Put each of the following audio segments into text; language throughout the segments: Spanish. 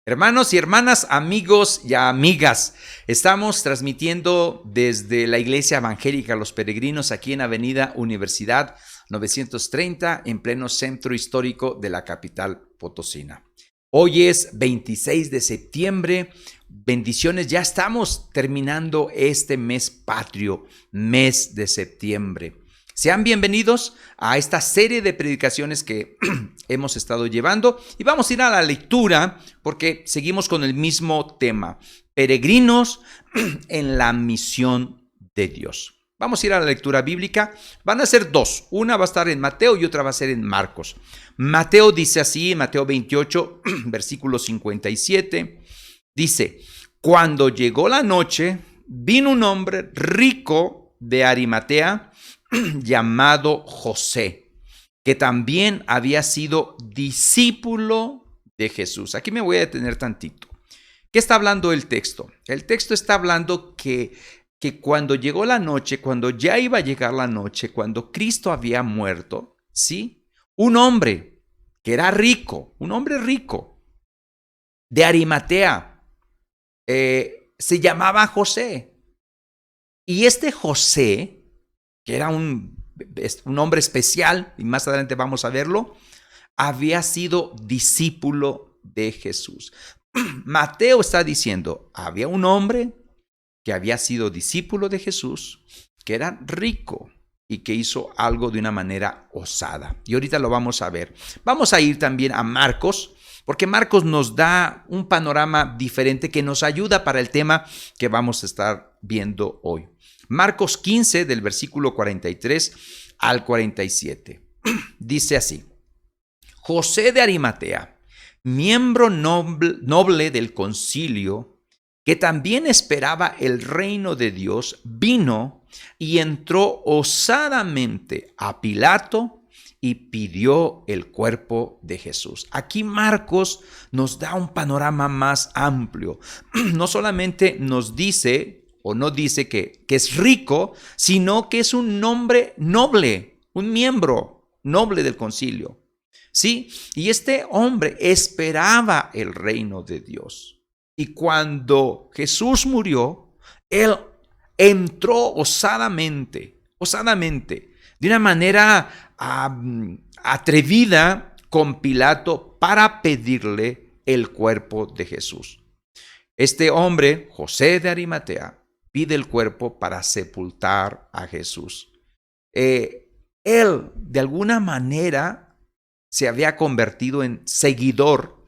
Hermanos y hermanas, amigos y amigas, estamos transmitiendo desde la Iglesia Evangélica Los Peregrinos aquí en Avenida Universidad 930 en pleno centro histórico de la capital potosina. Hoy es 26 de septiembre, bendiciones, ya estamos terminando este mes patrio, mes de septiembre. Sean bienvenidos a esta serie de predicaciones que hemos estado llevando y vamos a ir a la lectura porque seguimos con el mismo tema, peregrinos en la misión de Dios. Vamos a ir a la lectura bíblica, van a ser dos, una va a estar en Mateo y otra va a ser en Marcos. Mateo dice así, Mateo 28, versículo 57, dice, cuando llegó la noche, vino un hombre rico de Arimatea, llamado José, que también había sido discípulo de Jesús. Aquí me voy a detener tantito. ¿Qué está hablando el texto? El texto está hablando que cuando llegó la noche, cuando ya iba a llegar la noche, cuando Cristo había muerto, ¿sí? Un hombre que era rico, un hombre rico de Arimatea, se llamaba José. Y este José, que era un hombre especial, y más adelante vamos a verlo, había sido discípulo de Jesús. Mateo está diciendo, había un hombre que había sido discípulo de Jesús, que era rico y que hizo algo de una manera osada. Y ahorita lo vamos a ver. Vamos a ir también a Marcos, porque Marcos nos da un panorama diferente que nos ayuda para el tema que vamos a estar viendo hoy. Marcos 15, del versículo 43 al 47. Dice así, José de Arimatea, miembro noble del concilio, que también esperaba el reino de Dios, vino y entró osadamente a Pilato y pidió el cuerpo de Jesús. Aquí Marcos nos da un panorama más amplio. No solamente nos dice o no dice que es rico, sino que es un hombre noble, un miembro noble del concilio. ¿Sí? Y este hombre esperaba el reino de Dios. Y cuando Jesús murió, él entró osadamente, de una manera atrevida con Pilato para pedirle el cuerpo de Jesús. Este hombre, José de Arimatea, pide el cuerpo para sepultar a Jesús. Él, de alguna manera, se había convertido en seguidor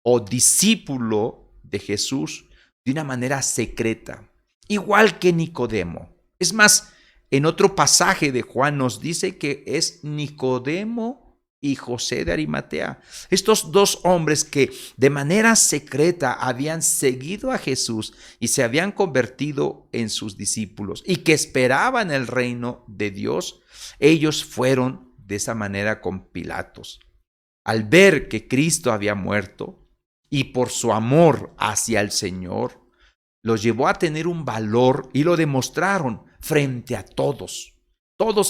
o discípulo de Jesús de una manera secreta, igual que Nicodemo. Es más, en otro pasaje de Juan nos dice que es Nicodemo y José de Arimatea. Estos dos hombres que de manera secreta habían seguido a Jesús y se habían convertido en sus discípulos y que esperaban el reino de Dios, ellos fueron de esa manera con Pilatos. Al ver que Cristo había muerto y por su amor hacia el Señor, los llevó a tener un valor y lo demostraron frente a todos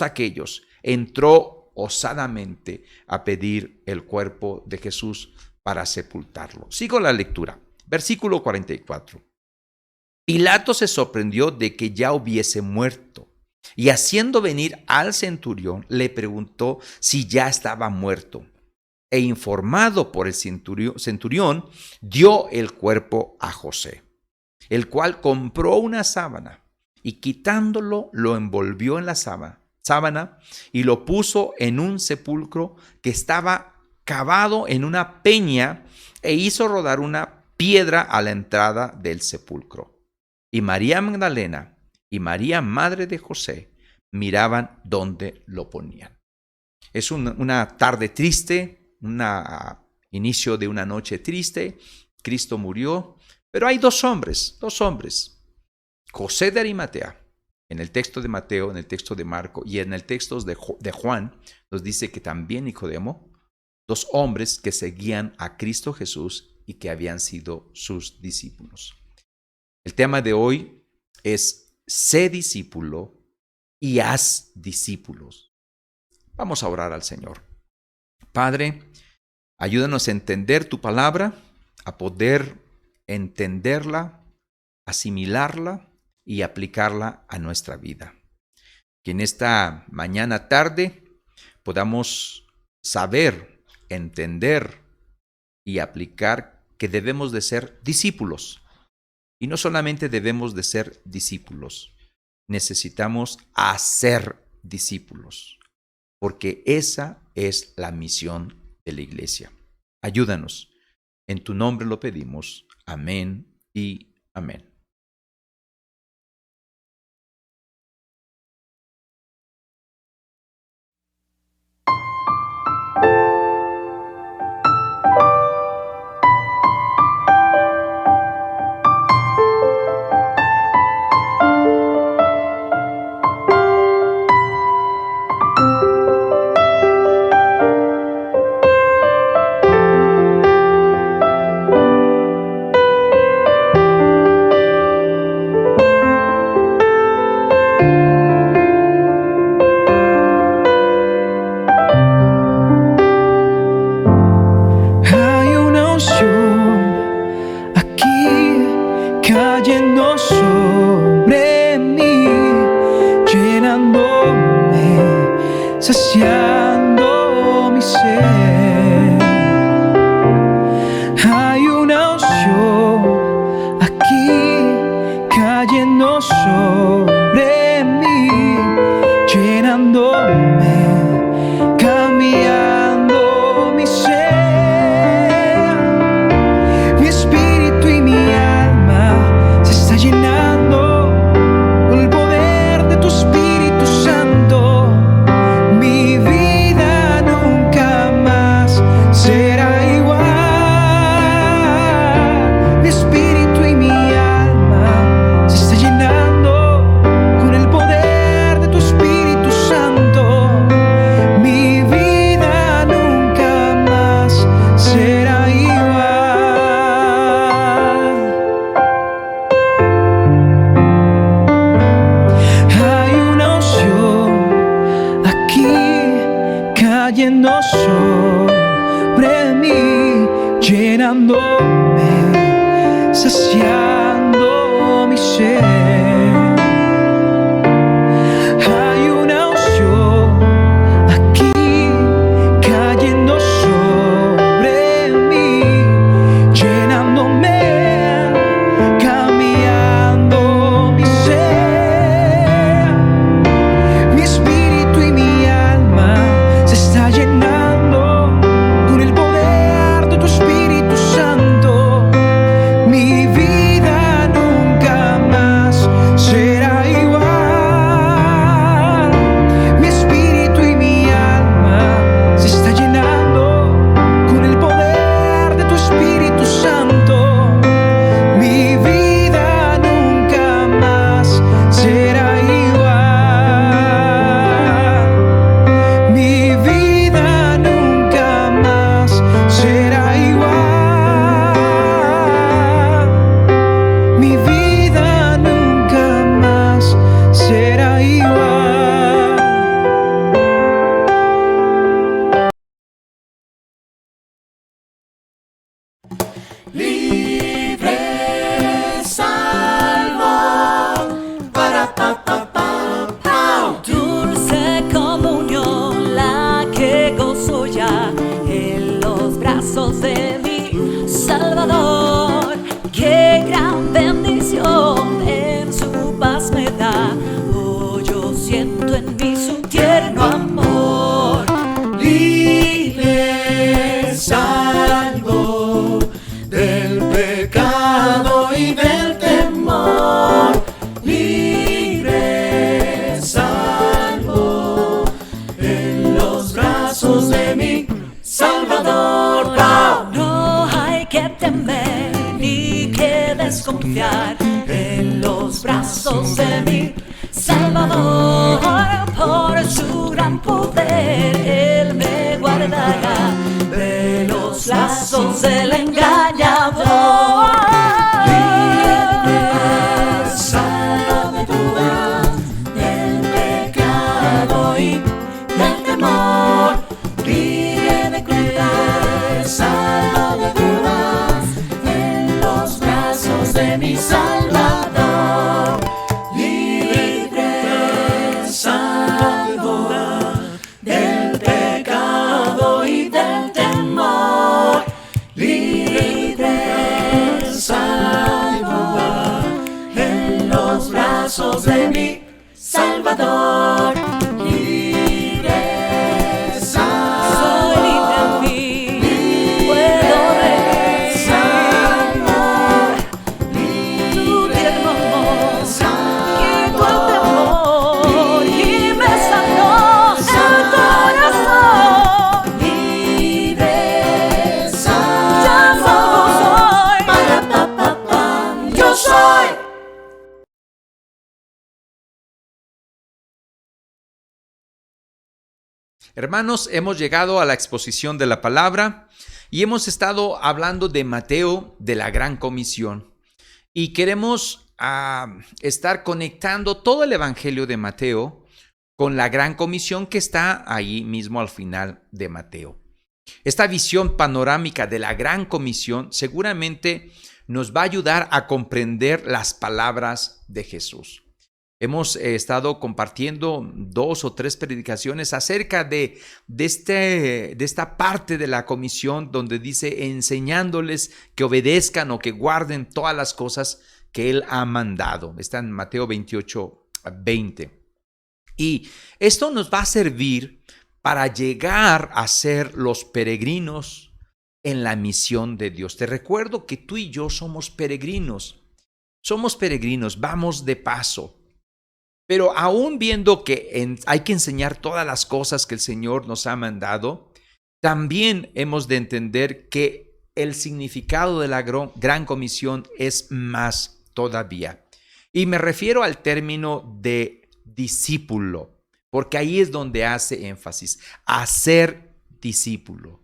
aquellos. Entró osadamente a pedir el cuerpo de Jesús para sepultarlo. Sigo la lectura. Versículo 44. Pilato se sorprendió de que ya hubiese muerto y haciendo venir al centurión le preguntó si ya estaba muerto. E informado por el centurión, dio el cuerpo a José, el cual compró una sábana y quitándolo lo envolvió en la sábana y lo puso en un sepulcro que estaba cavado en una peña e hizo rodar una piedra a la entrada del sepulcro. Y María Magdalena y María, madre de José, miraban dónde lo ponían. Es una tarde triste, inicio de una noche triste. Cristo murió, pero hay dos hombres. José de Arimatea, en el texto de Mateo, en el texto de Marco y en el texto de Juan, nos dice que también Nicodemo, dos hombres que seguían a Cristo Jesús y que habían sido sus discípulos. El tema de hoy es sé discípulo y haz discípulos. Vamos a orar al Señor. Padre, ayúdanos a entender tu palabra a poder entenderla, asimilarla y aplicarla a nuestra vida. Que en esta mañana tarde podamos saber, entender y aplicar que debemos de ser discípulos. Y no solamente debemos de ser discípulos, necesitamos hacer discípulos, porque esa es la misión de la iglesia. Ayúdanos. En tu nombre lo pedimos. Amén y amén. cayendo sobre mí, llenándome, saciando mi ser. Hay una unción aquí cayendo sobre mí, llenándome, cambiando mi ser. Mi espíritu y mi alma se está llenando con el poder de tu Espíritu Santo. Mi vida nunca más será igual. Mi espíritu y mi alma se está llenando con el poder de tu Espíritu Santo. Mi vida nunca más será igual. Hay una unción aquí cayendo sobre mí, llenándome, saciando mi ser. Hay una unción aquí cayendo sobre mí, llenándome, cambiando mi ser. Mi espíritu y mi alma se está llenando con el poder de tu Espíritu Santo. Mi vida nunca más será igual. Mi espíritu y mi alma se está llenando con el poder de tu Espíritu Santo. Mi vida nunca más será igual. Mi vida nunca más será igual. Mi vida nunca más será igual. Libre, salvo, para pa pa pa pa. Dulce comunión la que gozo ya en los brazos de mi Salvador. Qué gran bendición en su paz me da. Oh, yo siento en mí su tierno amor. Libre, salvo del pecado y del temor. Libre, salvo en los brazos de mi Salvador. ¡Pau! No hay que temer ni que desconfiar en los brazos de mi Salvador. Por su gran poder Él me guardará de los lazos del engañador. Libre, salvo de dudas, del pecado y del temor. Libre de culpa, salvo de dudas, Salvador, libre Soy libre al fin, puedo regresar. Tu tierno amor quitó el temor y me sanó el corazón. libre Ya salvo soy. yo soy. Hermanos, hemos llegado a la exposición de la palabra y hemos estado hablando de Mateo, de la Gran Comisión. Y queremos estar conectando todo el Evangelio de Mateo con la Gran Comisión que está ahí mismo al final de Mateo. Esta visión panorámica de la Gran Comisión seguramente nos va a ayudar a comprender las palabras de Jesús. Hemos estado compartiendo 2 o 3 predicaciones acerca de esta parte de la comisión donde dice enseñándoles que obedezcan o que guarden todas las cosas que Él ha mandado. Está en Mateo 28:20. Y esto nos va a servir para llegar a ser los peregrinos en la misión de Dios. Te recuerdo que tú y yo somos peregrinos. Somos peregrinos, vamos de paso. Pero aún viendo que hay que enseñar todas las cosas que el Señor nos ha mandado, también hemos de entender que el significado de la Gran Comisión es más todavía. Y me refiero al término de discípulo, porque ahí es donde hace énfasis, hacer discípulos.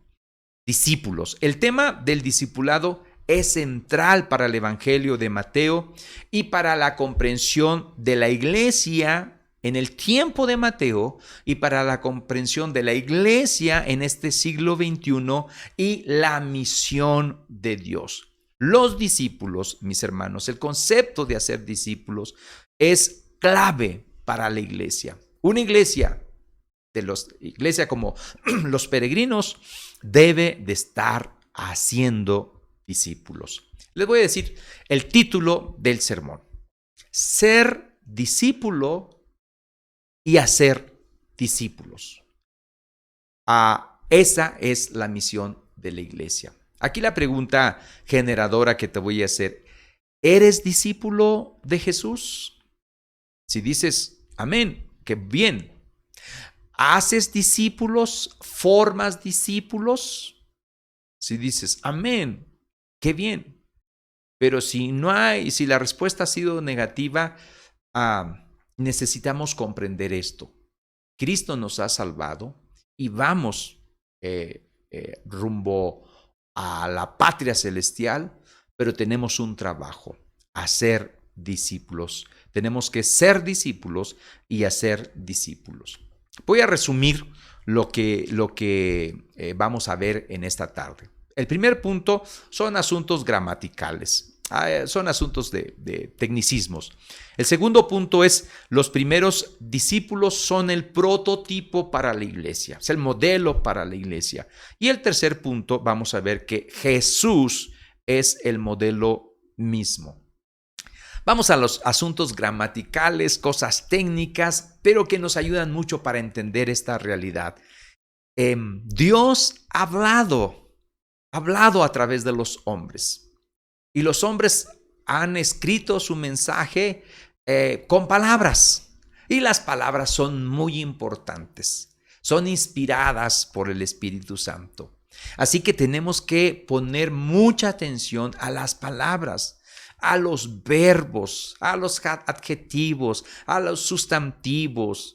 El tema del discipulado es central para el Evangelio de Mateo y para la comprensión de la iglesia en el tiempo de Mateo y para la comprensión de la iglesia en este siglo XXI y la misión de Dios. Los discípulos, mis hermanos, el concepto de hacer discípulos es clave para la iglesia. Una iglesia como los peregrinos debe de estar haciendo discípulos. Les voy a decir el título del sermón: ser discípulo y hacer discípulos. Esa es la misión de la iglesia. Aquí la pregunta generadora que te voy a hacer: ¿eres discípulo de Jesús? Si dices amén, qué bien. ¿Haces discípulos? ¿Formas discípulos? Si dices amén, qué bien. Pero si la respuesta ha sido negativa, necesitamos comprender esto. Cristo nos ha salvado y vamos rumbo a la patria celestial, pero tenemos un trabajo: hacer discípulos. Tenemos que ser discípulos y hacer discípulos. Voy a resumir lo que vamos a ver en esta tarde. El primer punto son asuntos gramaticales, son asuntos de tecnicismos. El segundo punto es: los primeros discípulos son el prototipo para la iglesia, es el modelo para la iglesia. Y el tercer punto, vamos a ver que Jesús es el modelo mismo. Vamos a los asuntos gramaticales, cosas técnicas, pero que nos ayudan mucho para entender esta realidad. Dios ha hablado a través de los hombres, y los hombres han escrito su mensaje con palabras, y las palabras son muy importantes, son inspiradas por el Espíritu Santo. Así que tenemos que poner mucha atención a las palabras, a los verbos, a los adjetivos, a los sustantivos,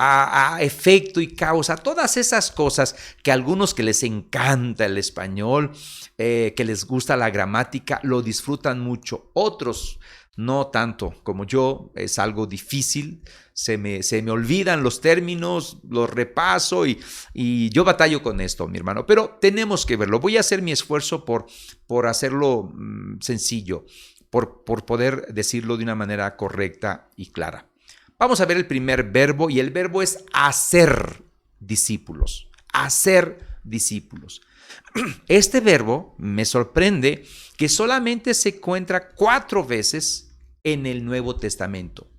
a efecto y causa, todas esas cosas que a algunos que les encanta el español, que les gusta la gramática, lo disfrutan mucho. Otros no tanto como yo, es algo difícil, se me olvidan los términos, los repaso y yo batallo con esto, mi hermano, pero tenemos que verlo. Voy a hacer mi esfuerzo por hacerlo sencillo, por poder decirlo de una manera correcta y clara. Vamos a ver el primer verbo, y el verbo es hacer discípulos. Hacer discípulos. Este verbo me sorprende que solamente se encuentra 4 veces en el Nuevo Testamento.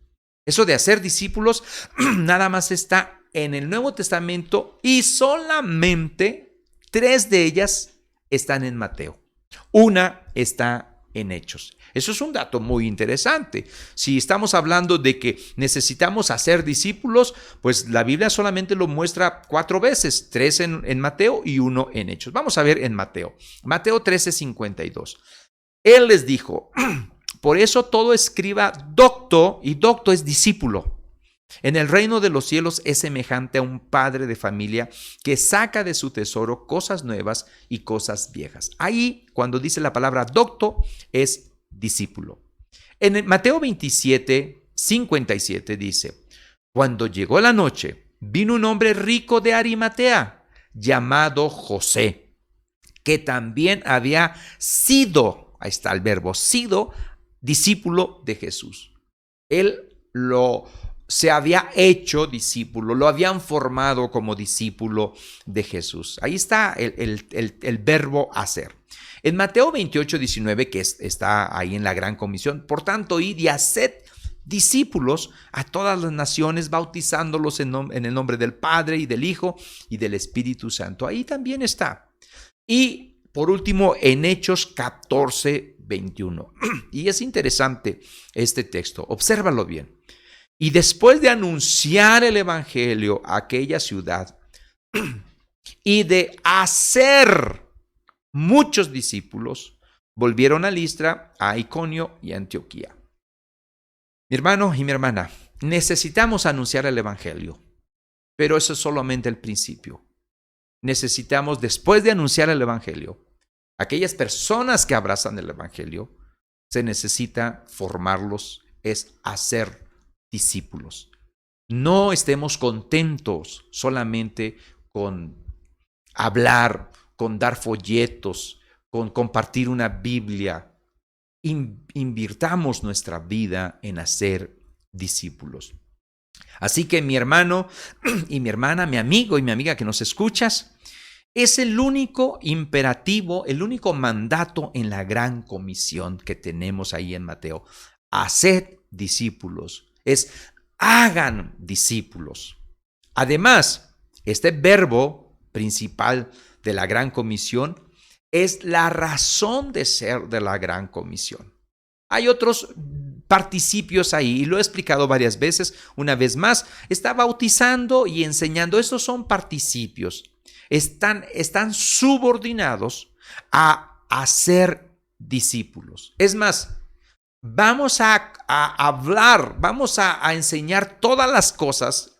Eso de hacer discípulos nada más está en el Nuevo Testamento y solamente 3 de ellas están en Mateo. Una está en Hechos. Eso es un dato muy interesante. Si estamos hablando de que necesitamos hacer discípulos, pues la Biblia solamente lo muestra 4 veces, 3 en Mateo y 1 en Hechos. Vamos a ver en Mateo. Mateo 13:52. Él les dijo, por eso todo escriba docto, y docto es discípulo. En el reino de los cielos es semejante a un padre de familia que saca de su tesoro cosas nuevas y cosas viejas. Ahí, cuando dice la palabra docto, es discípulo. En el Mateo 27:57 dice, cuando llegó la noche, vino un hombre rico de Arimatea, llamado José, que también había sido, ahí está el verbo, sido discípulo de Jesús. Él se había hecho discípulo, lo habían formado como discípulo de Jesús. Ahí está el verbo hacer. En Mateo 28:19, que está ahí en la Gran Comisión, por tanto, id y haced discípulos a todas las naciones, bautizándolos en el nombre del Padre y del Hijo y del Espíritu Santo. Ahí también está. Y por último, en Hechos 14:21. Y es interesante este texto, obsérvalo bien. Y después de anunciar el evangelio a aquella ciudad y de hacer muchos discípulos, volvieron a Listra, a Iconio y a Antioquía. Mi hermano y mi hermana, necesitamos anunciar el evangelio, pero eso es solamente el principio. Necesitamos, después de anunciar el evangelio, aquellas personas que abrazan el evangelio, se necesita formarlos, es hacer discípulos. No estemos contentos solamente con hablar, con dar folletos, con compartir una Biblia. Invirtamos nuestra vida en hacer discípulos. Así que mi hermano y mi hermana, mi amigo y mi amiga que nos escuchas, es el único imperativo, el único mandato en la gran comisión que tenemos ahí en Mateo. Haced discípulos. Es hagan discípulos. Además, este verbo principal de la gran comisión es la razón de ser de la gran comisión. Hay otros participios ahí y lo he explicado varias veces. Una vez más, está bautizando y enseñando. Esos son participios. Están subordinados a hacer discípulos. Es más, vamos a hablar, vamos a enseñar todas las cosas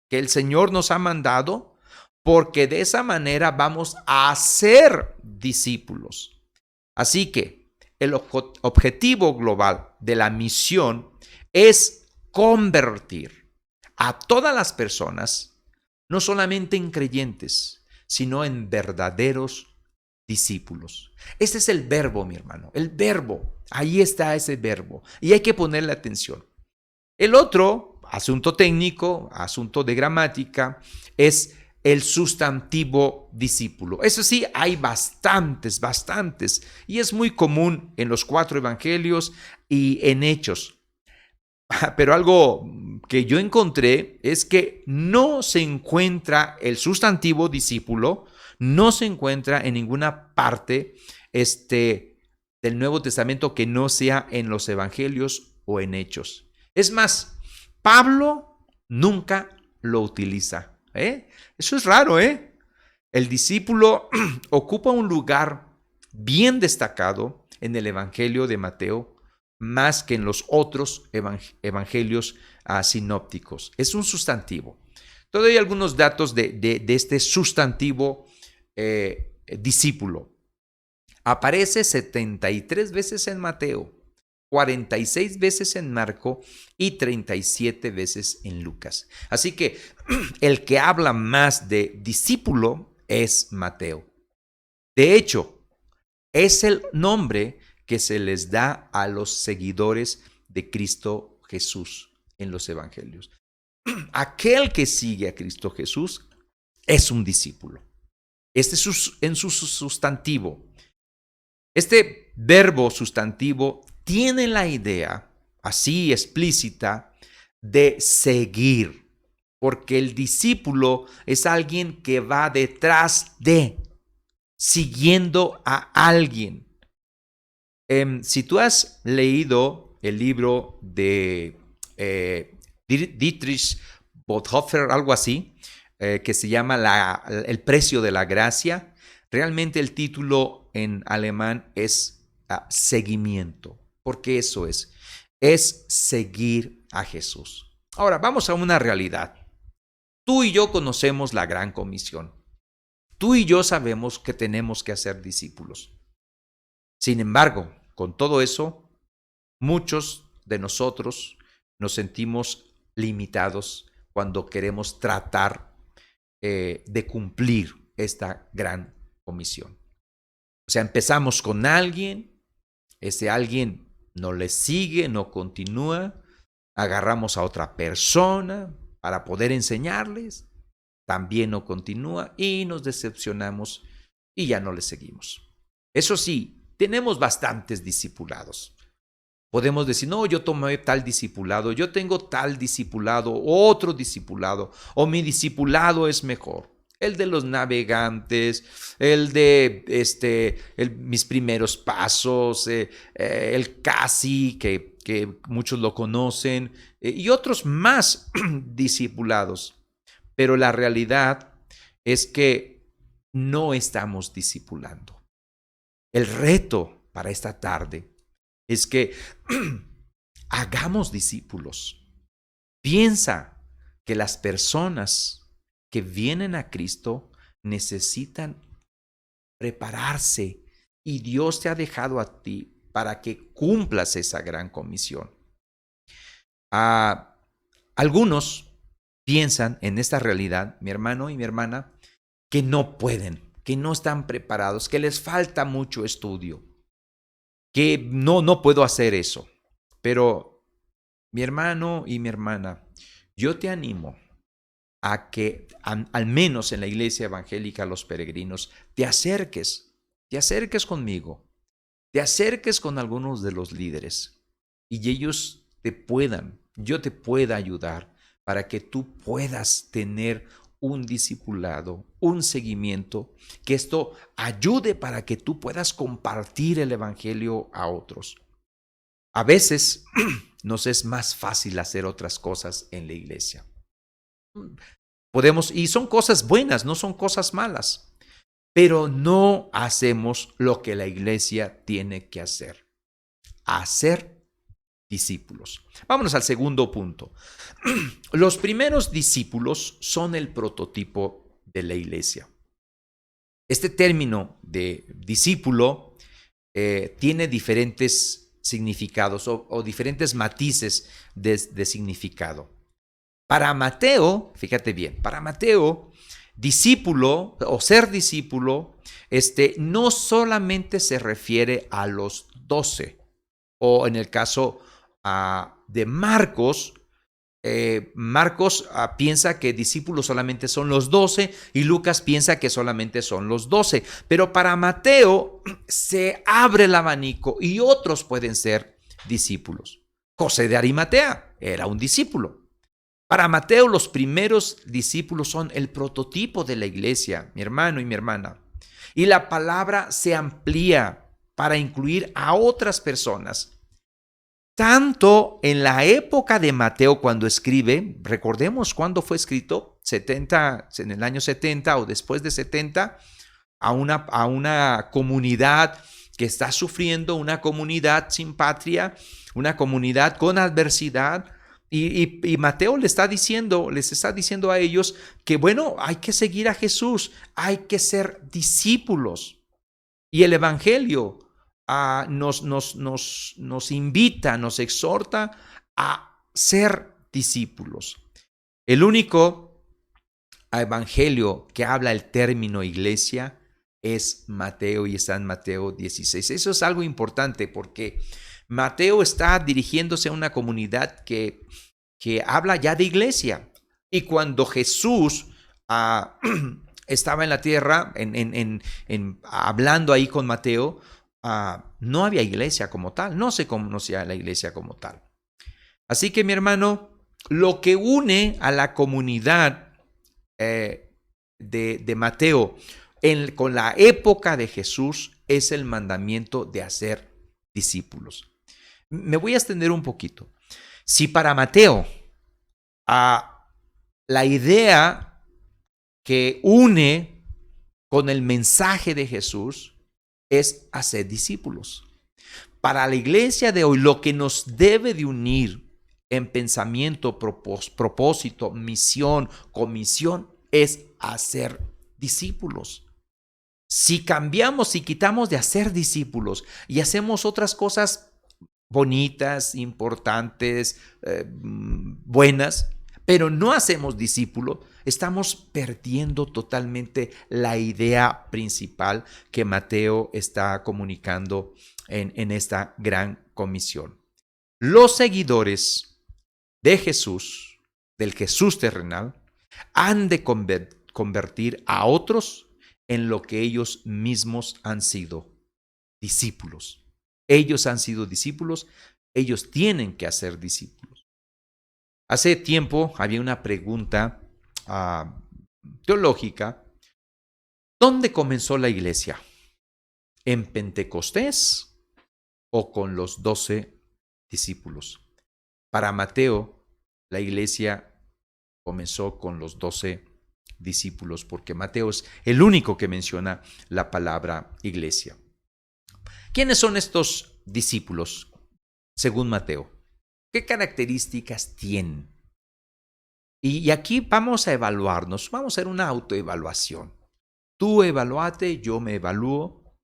que el Señor nos ha mandado, porque de esa manera vamos a hacer discípulos. Así que el objetivo global de la misión es convertir a todas las personas, no solamente en creyentes, sino en verdaderos discípulos. Este es el verbo, mi hermano, el verbo. Ahí está ese verbo y hay que ponerle atención. El otro, asunto técnico, asunto de gramática, es el sustantivo discípulo. Eso sí, hay bastantes, y es muy común en los 4 evangelios y en Hechos. Pero algo que yo encontré es que no se encuentra el sustantivo discípulo, no se encuentra en ninguna parte del Nuevo Testamento que no sea en los evangelios o en Hechos. Es más, Pablo nunca lo utiliza. Eso es raro, El discípulo ocupa un lugar bien destacado en el Evangelio de Mateo, más que en los otros evangelios sinópticos. Es un sustantivo. Todavía hay algunos datos de este sustantivo discípulo. Aparece 73 veces en Mateo, 46 veces en Marco y 37 veces en Lucas. Así que el que habla más de discípulo es Mateo. De hecho, es el nombre que se les da a los seguidores de Cristo Jesús en los evangelios. Aquel que sigue a Cristo Jesús es un discípulo. Este es en su sustantivo. Este verbo sustantivo tiene la idea, así explícita, de seguir, porque el discípulo es alguien que va detrás de, siguiendo a alguien. Si tú has leído el libro de Dietrich Bonhoeffer, algo así, que se llama El precio de la gracia, realmente el título en alemán es seguimiento, porque eso es seguir a Jesús. Ahora, vamos a una realidad. Tú y yo conocemos la gran comisión. Tú y yo sabemos que tenemos que hacer discípulos. Sin embargo, con todo eso, muchos de nosotros nos sentimos limitados cuando queremos tratar de cumplir esta gran comisión. O sea, empezamos con alguien, ese alguien no le sigue, no continúa, agarramos a otra persona para poder enseñarles, también no continúa y nos decepcionamos y ya no le seguimos. Eso sí, tenemos bastantes discipulados. Podemos decir, no, yo tomé tal discipulado, yo tengo tal discipulado, otro discipulado, o mi discipulado es mejor. El de los navegantes, el de mis primeros pasos, el casi, que muchos lo conocen, y otros más discipulados. Pero la realidad es que no estamos discipulando. El reto para esta tarde es que hagamos discípulos. Piensa que las personas que vienen a Cristo necesitan prepararse y Dios te ha dejado a ti para que cumplas esa gran comisión. Algunos piensan en esta realidad, mi hermano y mi hermana, que no pueden, que no están preparados, que les falta mucho estudio, que no puedo hacer eso. Pero, mi hermano y mi hermana, yo te animo a que, al menos en la Iglesia Evangélica Los Peregrinos, te acerques conmigo, te acerques con algunos de los líderes y ellos yo te pueda ayudar para que tú puedas tener un discipulado, un seguimiento, que esto ayude para que tú puedas compartir el Evangelio a otros. A veces nos es más fácil hacer otras cosas en la iglesia. Y son cosas buenas, no son cosas malas, pero no hacemos lo que la iglesia tiene que hacer discípulos. Vámonos al segundo punto. Los primeros discípulos son el prototipo de la iglesia. Este término de discípulo tiene diferentes significados o diferentes matices de significado. Para Mateo, fíjate bien, para Mateo, discípulo o ser discípulo, no solamente se refiere a los 12, o en el caso de Marcos, Marcos piensa que discípulos solamente son los 12 y Lucas piensa que solamente son los 12. Pero para Mateo se abre el abanico y otros pueden ser discípulos. José de Arimatea era un discípulo. Para Mateo los primeros discípulos son el prototipo de la iglesia, mi hermano y mi hermana. Y la palabra se amplía para incluir a otras personas. Tanto en la época de Mateo cuando escribe, recordemos cuándo fue escrito, en el año 70 o después de 70, a una comunidad que está sufriendo, una comunidad sin patria, una comunidad con adversidad. Y Mateo les está diciendo a ellos que, bueno, hay que seguir a Jesús, hay que ser discípulos. Y el Evangelio nos invita, nos exhorta a ser discípulos. El único evangelio que habla el término iglesia es Mateo y está en Mateo 16. Eso es algo importante porque Mateo está dirigiéndose a una comunidad que habla ya de iglesia. Y cuando Jesús estaba en la tierra, hablando ahí con Mateo, no había iglesia como tal, no se conocía la iglesia como tal. Así que mi hermano, lo que une a la comunidad de Mateo con la época de Jesús es el mandamiento de hacer discípulos. Me voy a extender un poquito. Si para Mateo la idea que une con el mensaje de Jesús es hacer discípulos. Para la iglesia de hoy, lo que nos debe de unir en pensamiento, propósito, misión, comisión, es hacer discípulos. Si cambiamos, si quitamos de hacer discípulos y hacemos otras cosas bonitas, importantes, buenas, pero no hacemos discípulos, estamos perdiendo totalmente la idea principal que Mateo está comunicando en esta gran comisión. Los seguidores de Jesús, del Jesús terrenal, han de convertir a otros en lo que ellos mismos han sido, discípulos. Ellos han sido discípulos, ellos tienen que hacer discípulos. Hace tiempo había una pregunta teológica. ¿Dónde comenzó la iglesia? ¿En Pentecostés o con los 12 discípulos? Para Mateo, la iglesia comenzó con los 12 discípulos, porque Mateo es el único que menciona la palabra iglesia. ¿Quiénes son estos discípulos, según Mateo? ¿Qué características tienen? Y aquí vamos a evaluarnos, vamos a hacer una autoevaluación. Tú evalúate, yo me evalúo.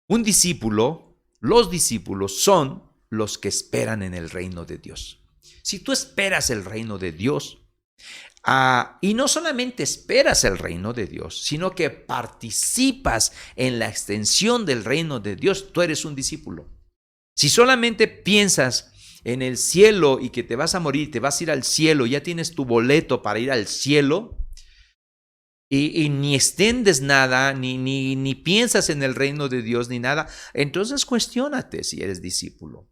Un discípulo, los discípulos son los que esperan en el reino de Dios. Si tú esperas el reino de Dios, y no solamente esperas el reino de Dios, sino que participas en la extensión del reino de Dios, tú eres un discípulo. Si solamente piensas en el cielo y que te vas a morir, te vas a ir al cielo, ya tienes tu boleto para ir al cielo, y ni extiendes nada, ni piensas en el reino de Dios, ni nada, entonces cuestiónate si eres discípulo.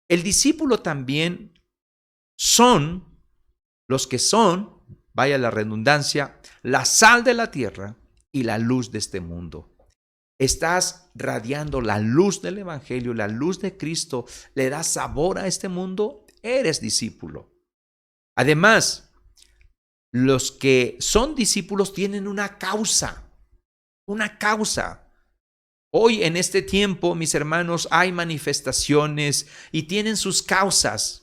El discípulo también son los que son, vaya la redundancia, la sal de la tierra y la luz de este mundo. Estás radiando la luz del evangelio, la luz de Cristo, le das sabor a este mundo, eres discípulo. Además, los que son discípulos tienen una causa. Hoy en este tiempo, mis hermanos, hay manifestaciones y tienen sus causas.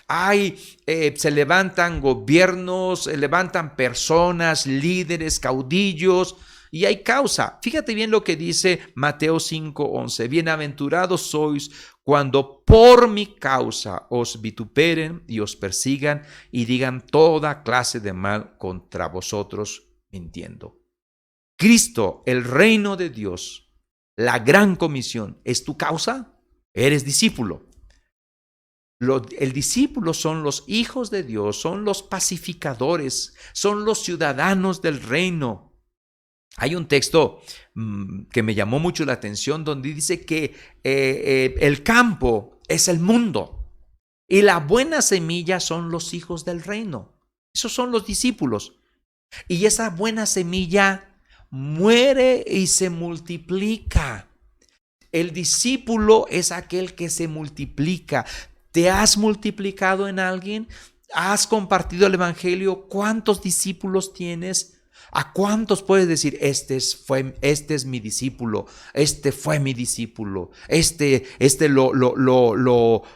Se levantan gobiernos, se levantan personas, líderes, caudillos, y hay causa. Fíjate bien lo que dice Mateo 5:11. Bienaventurados sois cuando por mi causa os vituperen y os persigan y digan toda clase de mal contra vosotros mintiendo. Cristo, el reino de Dios, la gran comisión, ¿es tu causa? Eres discípulo. El discípulo son los hijos de Dios, son los pacificadores, son los ciudadanos del reino. Hay un texto que me llamó mucho la atención donde dice que el campo es el mundo y la buena semilla son los hijos del reino. Esos son los discípulos. Y esa buena semilla muere y se multiplica. El discípulo es aquel que se multiplica. ¿Te has multiplicado en alguien? ¿Has compartido el evangelio? ¿Cuántos discípulos tienes? ¿A cuántos puedes decir, este es mi discípulo, este fue mi discípulo,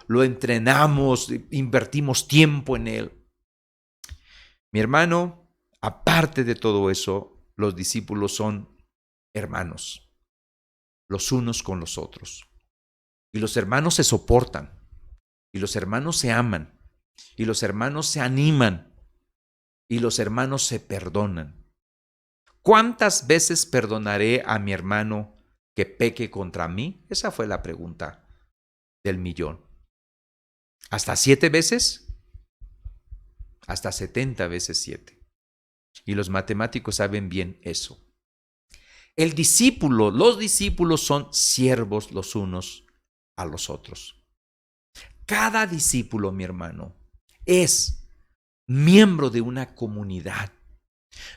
lo entrenamos, invertimos tiempo en él? Mi hermano, aparte de todo eso, los discípulos son hermanos, los unos con los otros. Y los hermanos se soportan, y los hermanos se aman, y los hermanos se animan, y los hermanos se perdonan. ¿Cuántas veces perdonaré a mi hermano que peque contra mí? Esa fue la pregunta del millón. ¿Hasta 7 veces? Hasta 70 veces 7. Y los matemáticos saben bien eso. Los discípulos son siervos los unos a los otros. Cada discípulo, mi hermano, es miembro de una comunidad.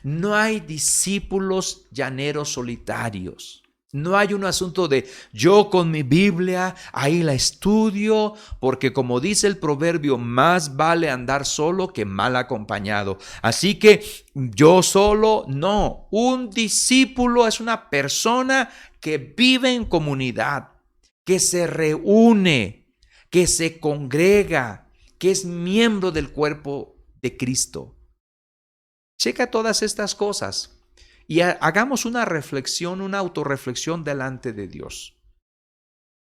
No hay discípulos llaneros solitarios. No hay un asunto de yo con mi Biblia, ahí la estudio, porque como dice el proverbio, más vale andar solo que mal acompañado. Así que yo solo, no. Un discípulo es una persona que vive en comunidad, que se reúne, que se congrega, que es miembro del cuerpo de Cristo. Checa todas estas cosas y hagamos una reflexión, una autorreflexión delante de Dios.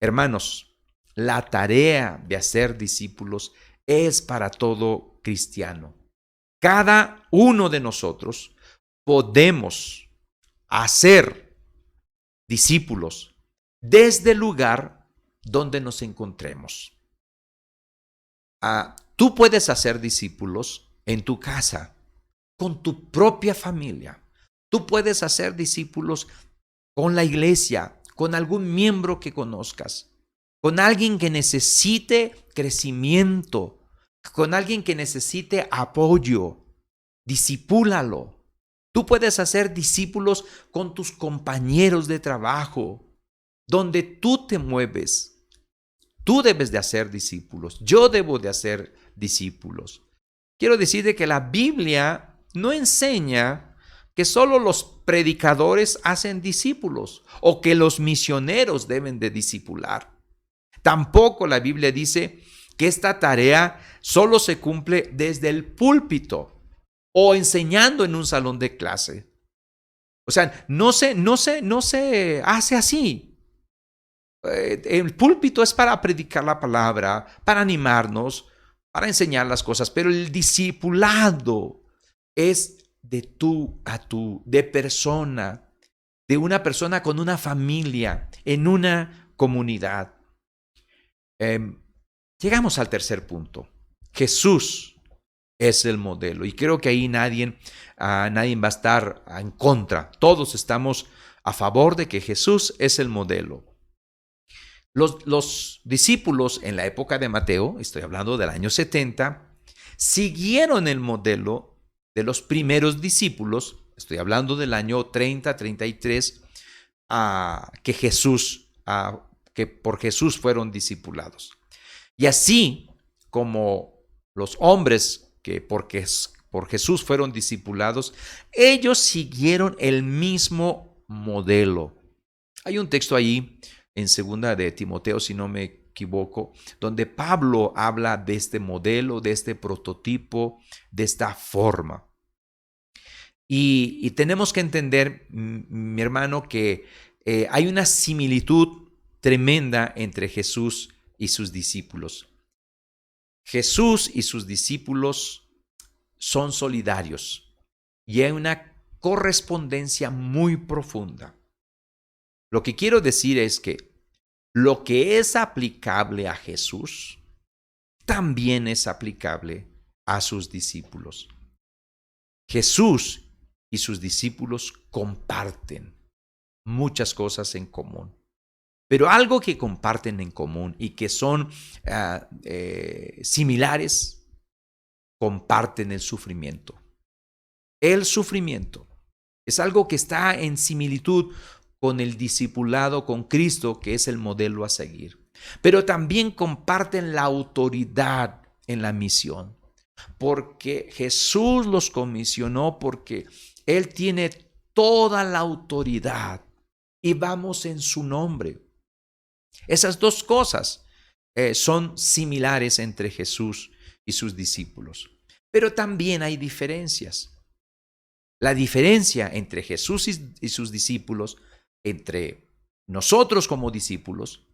Hermanos, la tarea de hacer discípulos es para todo cristiano. Cada uno de nosotros podemos hacer discípulos desde el lugar donde nos encontremos. Tú puedes hacer discípulos en tu casa, con tu propia familia. Tú puedes hacer discípulos con la iglesia, con algún miembro que conozcas, con alguien que necesite crecimiento, con alguien que necesite apoyo. Discipúlalo. Tú puedes hacer discípulos con tus compañeros de trabajo, donde tú te mueves. Tú debes de hacer discípulos. Yo debo de hacer discípulos. Quiero decirte que la Biblia no enseña que solo los predicadores hacen discípulos o que los misioneros deben de discipular. Tampoco la Biblia dice que esta tarea solo se cumple desde el púlpito o enseñando en un salón de clase. O sea, no se hace así. El púlpito es para predicar la palabra, para animarnos, para enseñar las cosas, pero el discipulado es de tú a tú, de persona, de una persona con una familia, en una comunidad. Llegamos al tercer punto. Jesús es el modelo y creo que ahí nadie va a estar en contra. Todos estamos a favor de que Jesús es el modelo. Los discípulos en la época de Mateo, estoy hablando del año 70, siguieron el modelo de los primeros discípulos, estoy hablando del año 30, 33, que por Jesús fueron discipulados. Y así como los hombres que por Jesús fueron discipulados, ellos siguieron el mismo modelo. Hay un texto ahí en 2 de Timoteo, si no me equivoco, donde Pablo habla de este modelo, de este prototipo, de esta forma. Y tenemos que entender, mi hermano, que hay una similitud tremenda entre Jesús y sus discípulos. Jesús y sus discípulos son solidarios y hay una correspondencia muy profunda. Lo que quiero decir es que lo que es aplicable a Jesús también es aplicable a sus discípulos. Jesús y sus discípulos comparten muchas cosas en común. Pero algo que comparten en común y que son similares, comparten el sufrimiento. El sufrimiento es algo que está en similitud con el discipulado con Cristo, que es el modelo a seguir. Pero también comparten la autoridad en la misión, porque Jesús los comisionó, porque Él tiene toda la autoridad y vamos en su nombre. Esas dos cosas son similares entre Jesús y sus discípulos. Pero también hay diferencias. La diferencia entre Jesús y sus discípulos, entre nosotros como discípulos,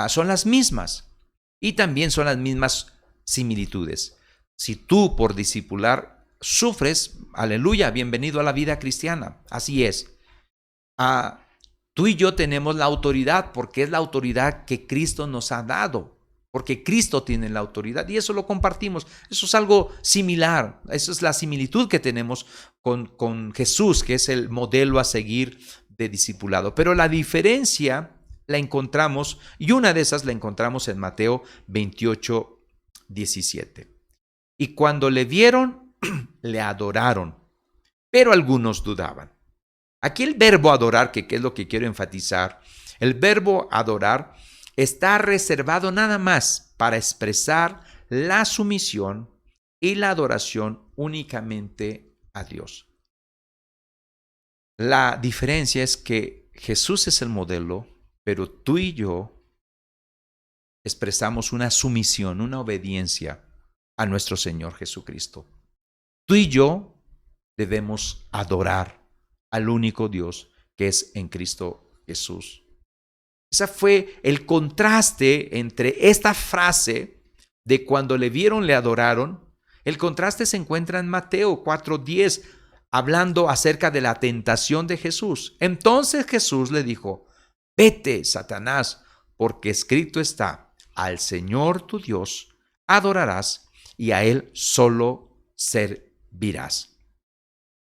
son las mismas. Y también son las mismas similitudes. Si tú por discipular sufres, aleluya, bienvenido a la vida cristiana. Así es. Tú y yo tenemos la autoridad porque es la autoridad que Cristo nos ha dado. Porque Cristo tiene la autoridad y eso lo compartimos. Eso es algo similar. Eso es la similitud que tenemos con Jesús, que es el modelo a seguir de discipulado. Pero la diferencia la encontramos, y una de esas la encontramos en Mateo 28, 17. y cuando le vieron, le adoraron, pero algunos dudaban. Aquí el verbo adorar, que es lo que quiero enfatizar, el verbo adorar está reservado nada más para expresar la sumisión y la adoración únicamente a Dios. La diferencia es que Jesús es el modelo, pero tú y yo expresamos una sumisión, una obediencia a nuestro Señor Jesucristo. Tú y yo debemos adorar al único Dios que es en Cristo Jesús. Ese fue el contraste entre esta frase de cuando le vieron, le adoraron. El contraste se encuentra en Mateo 4:10, hablando acerca de la tentación de Jesús. Entonces Jesús le dijo: vete, Satanás, porque escrito está: al Señor tu Dios adorarás y a Él solo servirás.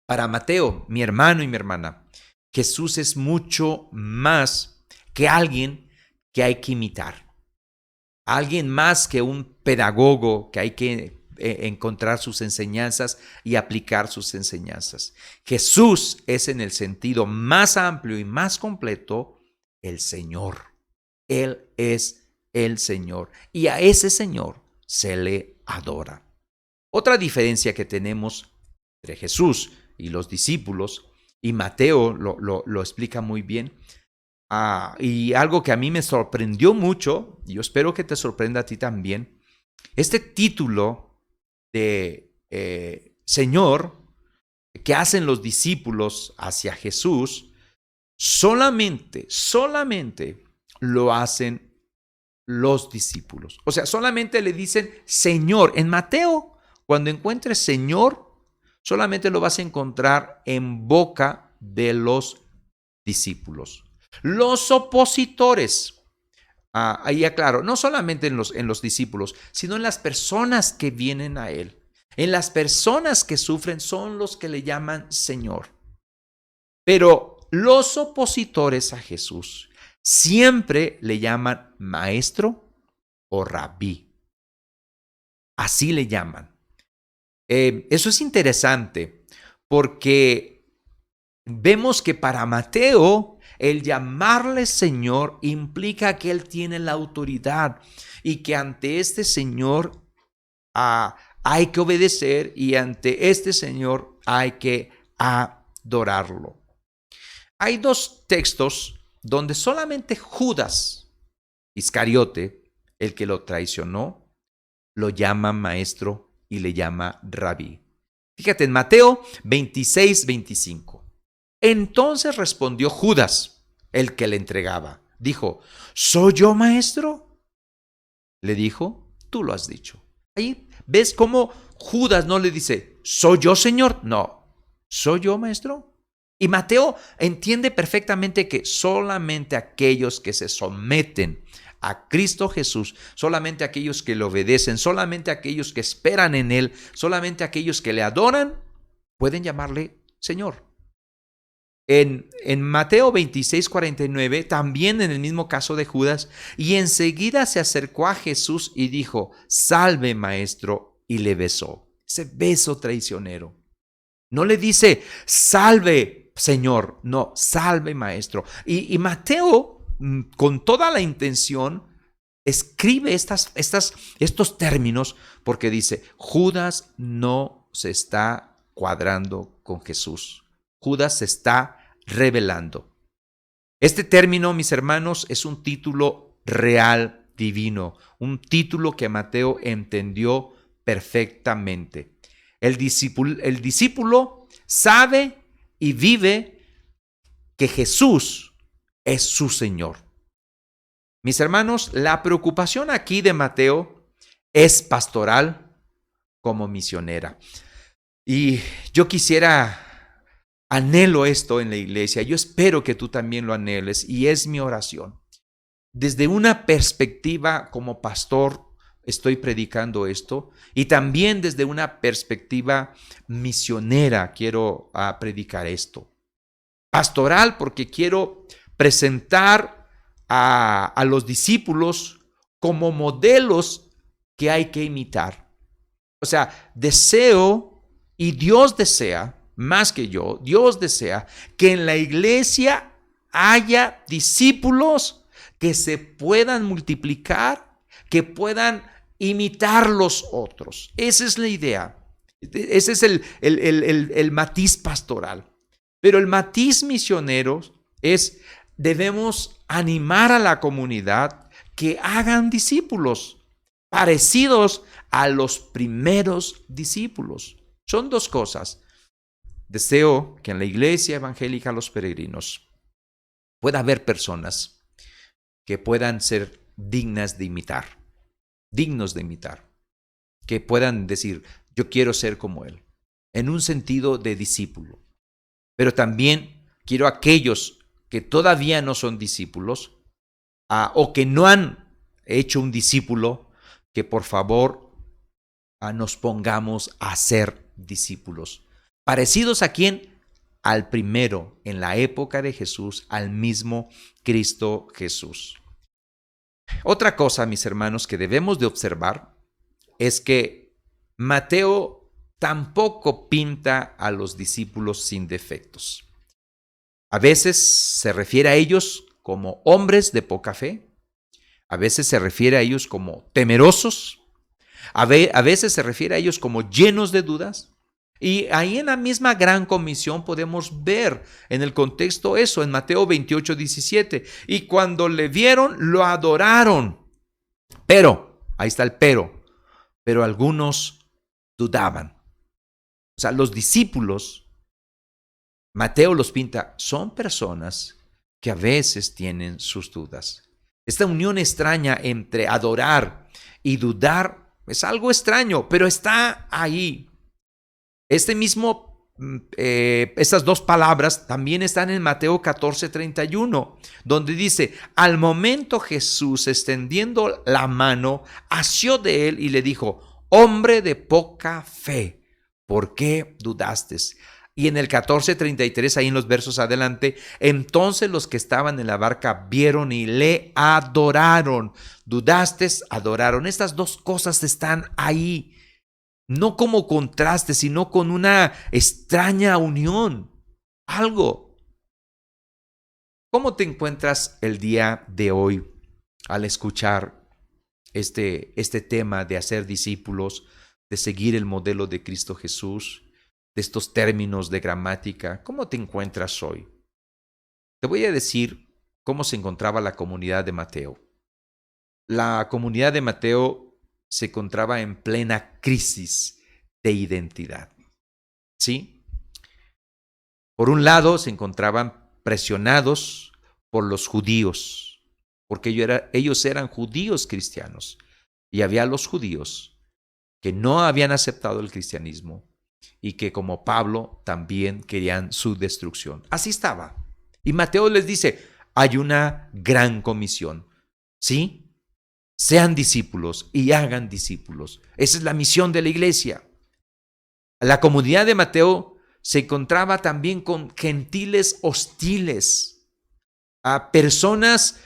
Para Mateo, mi hermano y mi hermana, Jesús es mucho más que alguien que hay que imitar. Alguien más que un pedagogo que hay que encontrar sus enseñanzas y aplicar sus enseñanzas. Jesús es, en el sentido más amplio y más completo, el Señor. Él es el Señor y a ese Señor se le adora. Otra diferencia que tenemos entre Jesús y los discípulos, y Mateo lo explica muy bien, y algo que a mí me sorprendió mucho, y yo espero que te sorprenda a ti también, este título de Señor que hacen los discípulos hacia Jesús, solamente lo hacen los discípulos. O sea, solamente le dicen Señor. En Mateo, cuando encuentres Señor, solamente lo vas a encontrar en boca de los discípulos. Los opositores, ahí aclaro, no solamente en los discípulos, sino en las personas que vienen a Él. En las personas que sufren son los que le llaman Señor. Pero los opositores a Jesús siempre le llaman maestro o rabí. Así le llaman. Eso es interesante porque vemos que para Mateo el llamarle Señor implica que él tiene la autoridad y que ante este Señor hay que obedecer y ante este Señor hay que adorarlo. Hay dos textos donde solamente Judas Iscariote, el que lo traicionó, lo llama maestro y le llama rabí. Fíjate en Mateo 26:25. Entonces respondió Judas, el que le entregaba. Dijo: ¿soy yo maestro? Le dijo: tú lo has dicho. Ahí ves cómo Judas no le dice: ¿soy yo, Señor? No, ¿soy yo maestro? Y Mateo entiende perfectamente que solamente aquellos que se someten a Cristo Jesús, solamente aquellos que le obedecen, solamente aquellos que esperan en Él, solamente aquellos que le adoran, pueden llamarle Señor. En Mateo 26:49, también en el mismo caso de Judas, y enseguida se acercó a Jesús y dijo: salve, maestro, y le besó. Ese beso traicionero. No le dice: salve, Señor, no, salve, maestro. Y Mateo, con toda la intención, escribe estos términos porque dice: Judas no se está cuadrando con Jesús. Judas se está rebelando. Este término, mis hermanos, es un título real, divino, un título que Mateo entendió perfectamente. El discípulo sabe y vive que Jesús es su Señor. Mis hermanos, la preocupación aquí de Mateo es pastoral como misionera. Y yo anhelo esto en la iglesia. Yo espero que tú también lo anheles y es mi oración. Desde una perspectiva como pastor estoy predicando esto y también desde una perspectiva misionera quiero predicar esto. Pastoral porque quiero presentar a los discípulos como modelos que hay que imitar. O sea, deseo y Dios desea, más que yo, Dios desea que en la iglesia haya discípulos que se puedan multiplicar, que puedan imitar los otros. Esa es la idea. Ese es el matiz pastoral. Pero el matiz misionero es, debemos animar a la comunidad que hagan discípulos parecidos a los primeros discípulos. Son dos cosas. Deseo que en la iglesia evangélica Los Peregrinos pueda haber personas que puedan ser dignos de imitar, que puedan decir, yo quiero ser como él, en un sentido de discípulo. Pero también quiero a aquellos que todavía no son discípulos o que no han hecho un discípulo, que por favor nos pongamos a ser discípulos. ¿Parecidos a quién? Al primero, en la época de Jesús, al mismo Cristo Jesús. Otra cosa, mis hermanos, que debemos de observar es que Mateo tampoco pinta a los discípulos sin defectos. A veces se refiere a ellos como hombres de poca fe, a veces se refiere a ellos como temerosos, a veces se refiere a ellos como llenos de dudas. Y ahí en la misma gran comisión podemos ver en el contexto eso, en Mateo 28:17. Y cuando le vieron, lo adoraron. Pero, ahí está el pero algunos dudaban. O sea, los discípulos, Mateo los pinta, son personas que a veces tienen sus dudas. Esta unión extraña entre adorar y dudar es algo extraño, pero está ahí. Estas dos palabras también están en Mateo 14:31, donde dice, al momento Jesús, extendiendo la mano, asió de él y le dijo, hombre de poca fe, ¿por qué dudaste? Y en el 14:33, ahí en los versos adelante, entonces los que estaban en la barca vieron y le adoraron. Dudaste, adoraron. Estas dos cosas están ahí. No como contraste, sino con una extraña unión. Algo. ¿Cómo te encuentras el día de hoy al escuchar este tema de hacer discípulos, de seguir el modelo de Cristo Jesús, de estos términos de gramática? ¿Cómo te encuentras hoy? Te voy a decir cómo se encontraba la comunidad de Mateo. La comunidad de Mateo se encontraba en plena crisis de identidad. ¿Sí? Por un lado, se encontraban presionados por los judíos, porque ellos eran judíos cristianos, y había los judíos que no habían aceptado el cristianismo y que, como Pablo, también querían su destrucción. Así estaba. Y Mateo les dice, hay una gran comisión. ¿Sí? Sean discípulos y hagan discípulos. Esa es la misión de la iglesia. La comunidad de Mateo se encontraba también con gentiles hostiles, a personas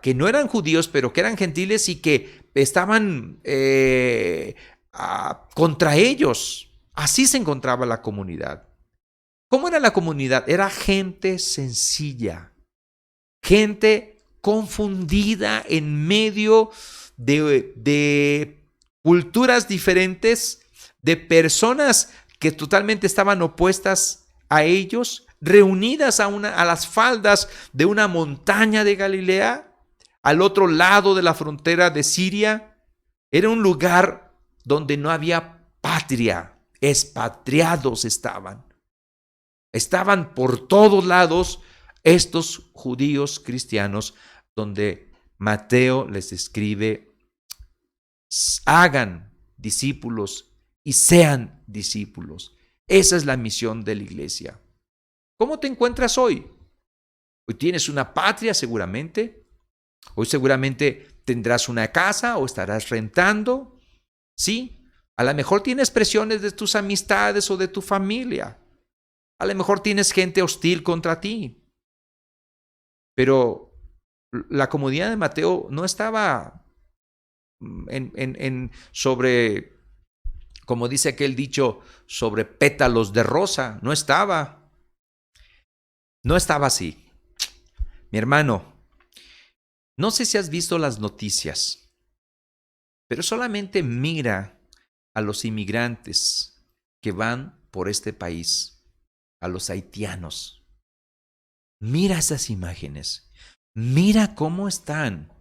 que no eran judíos, pero que eran gentiles y que estaban contra ellos. Así se encontraba la comunidad. ¿Cómo era la comunidad? Era gente sencilla, gente confundida en medio de culturas diferentes, de personas que totalmente estaban opuestas a ellos, reunidas a las faldas de una montaña de Galilea, al otro lado de la frontera de Siria. Era un lugar donde no había patria, expatriados estaban. Estaban por todos lados estos judíos cristianos, donde Mateo les escribe, hagan discípulos y sean discípulos. Esa es la misión de la iglesia. ¿Cómo te encuentras hoy? Hoy tienes una patria seguramente. Hoy seguramente tendrás una casa o estarás rentando. Sí, a lo mejor tienes presiones de tus amistades o de tu familia. A lo mejor tienes gente hostil contra ti. Pero la comunidad de Mateo no estaba sobre como dice aquel dicho, sobre pétalos de rosa. No estaba así. Mi hermano, no sé si has visto las noticias, pero solamente mira a los inmigrantes que van por este país, a los haitianos. Mira esas imágenes, mira cómo están,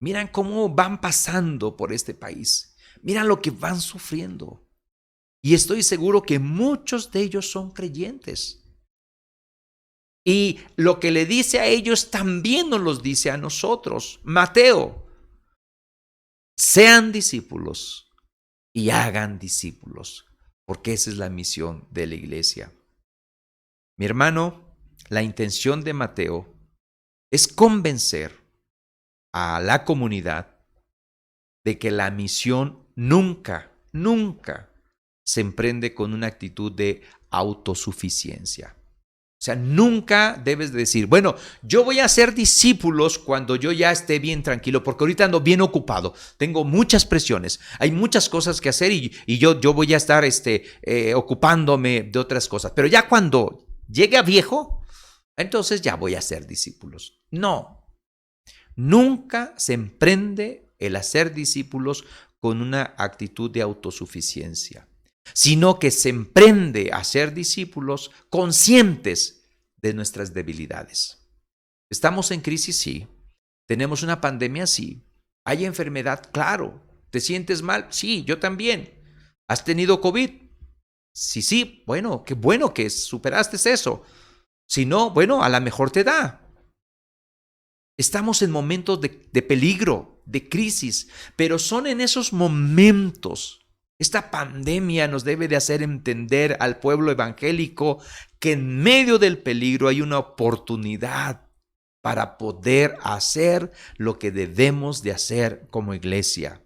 mira cómo van pasando por este país, mira lo que van sufriendo. Y estoy seguro que muchos de ellos son creyentes. Y lo que le dice a ellos también nos los dice a nosotros. Mateo, sean discípulos y hagan discípulos, porque esa es la misión de la iglesia. Mi hermano, la intención de Mateo es convencer a la comunidad de que la misión nunca se emprende con una actitud de autosuficiencia. O sea, nunca debes de decir, bueno, yo voy a hacer discípulos cuando yo ya esté bien tranquilo, porque ahorita ando bien ocupado, tengo muchas presiones, hay muchas cosas que hacer y yo voy a estar ocupándome de otras cosas. Pero ya cuando llegue a viejo, entonces ya voy a hacer discípulos. No, nunca se emprende el hacer discípulos con una actitud de autosuficiencia, sino que se emprende a ser discípulos conscientes de nuestras debilidades. Estamos en crisis, sí. Tenemos una pandemia, sí. Hay enfermedad, claro. ¿Te sientes mal? Sí, yo también. ¿Has tenido COVID? Sí, bueno, qué bueno que superaste eso. Si no, bueno, a lo mejor te da. Estamos en momentos de peligro, de crisis, pero son en esos momentos. Esta pandemia nos debe de hacer entender al pueblo evangélico que en medio del peligro hay una oportunidad para poder hacer lo que debemos de hacer como iglesia.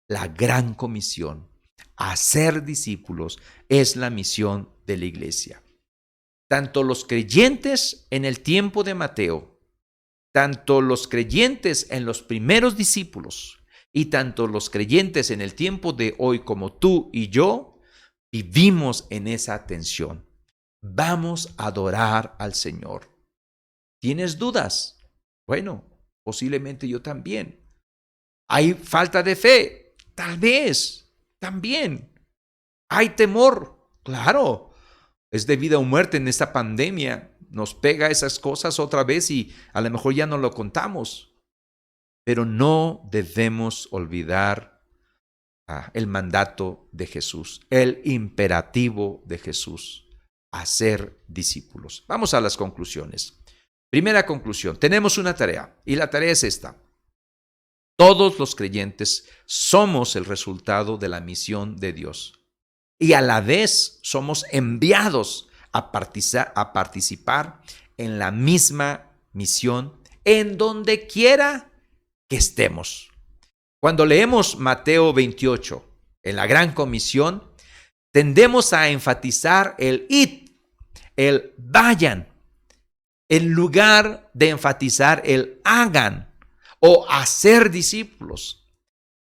La gran comisión, hacer discípulos, es la misión de la iglesia. Tanto los creyentes en el tiempo de Mateo, tanto los creyentes en los primeros discípulos, y tanto los creyentes en el tiempo de hoy como tú y yo, vivimos en esa tensión. Vamos a adorar al Señor. ¿Tienes dudas? Bueno, posiblemente yo también. ¿Hay falta de fe? Tal vez, también. ¿Hay temor? Claro. Es de vida o muerte en esta pandemia. Nos pega esas cosas otra vez y a lo mejor ya no lo contamos. Pero no debemos olvidar el mandato de Jesús, el imperativo de Jesús, hacer discípulos. Vamos a las conclusiones. Primera conclusión, tenemos una tarea y la tarea es esta. Todos los creyentes somos el resultado de la misión de Dios y a la vez somos enviados a participar en la misma misión en donde quiera que estemos. Cuando leemos Mateo 28, en la Gran Comisión, tendemos a enfatizar el id, el vayan, en lugar de enfatizar el hagan o hacer discípulos.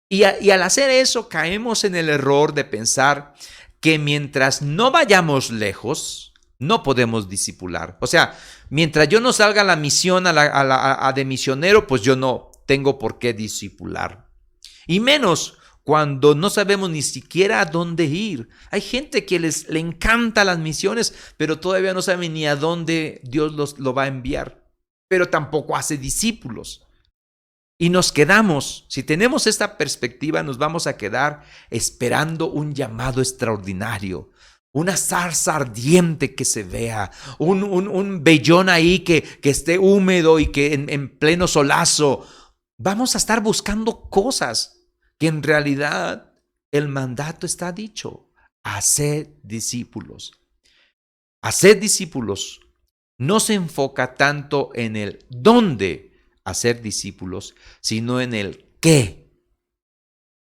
Y al hacer eso, caemos en el error de pensar que mientras no vayamos lejos, no podemos discipular. O sea, mientras yo no salga a la misión de misionero, pues yo no tengo por qué discipular. Y menos cuando no sabemos ni siquiera a dónde ir. Hay gente que le encanta las misiones, pero todavía no sabe ni a dónde Dios lo va a enviar. Pero tampoco hace discípulos. Y nos quedamos, si tenemos esta perspectiva, nos vamos a quedar esperando un llamado extraordinario. Una zarza ardiente que se vea, un vellón ahí que esté húmedo y que en pleno solazo. Vamos a estar buscando cosas que en realidad el mandato está dicho. Haced discípulos. Hacer discípulos no se enfoca tanto en el dónde hacer discípulos, sino en el qué.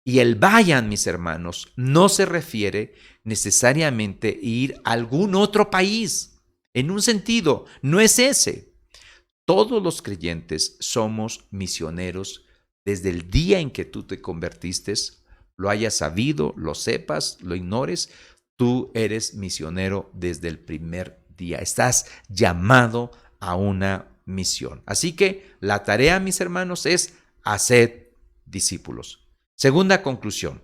Y el vayan, mis hermanos, no se refiere necesariamente a ir a algún otro país. En un sentido, no es ese. Todos los creyentes somos misioneros desde el día en que tú te convertiste lo hayas sabido, lo sepas, lo ignores, tú eres misionero desde el primer día. Estás llamado a una misión. Así que la tarea, mis hermanos, es hacer discípulos. Segunda conclusión.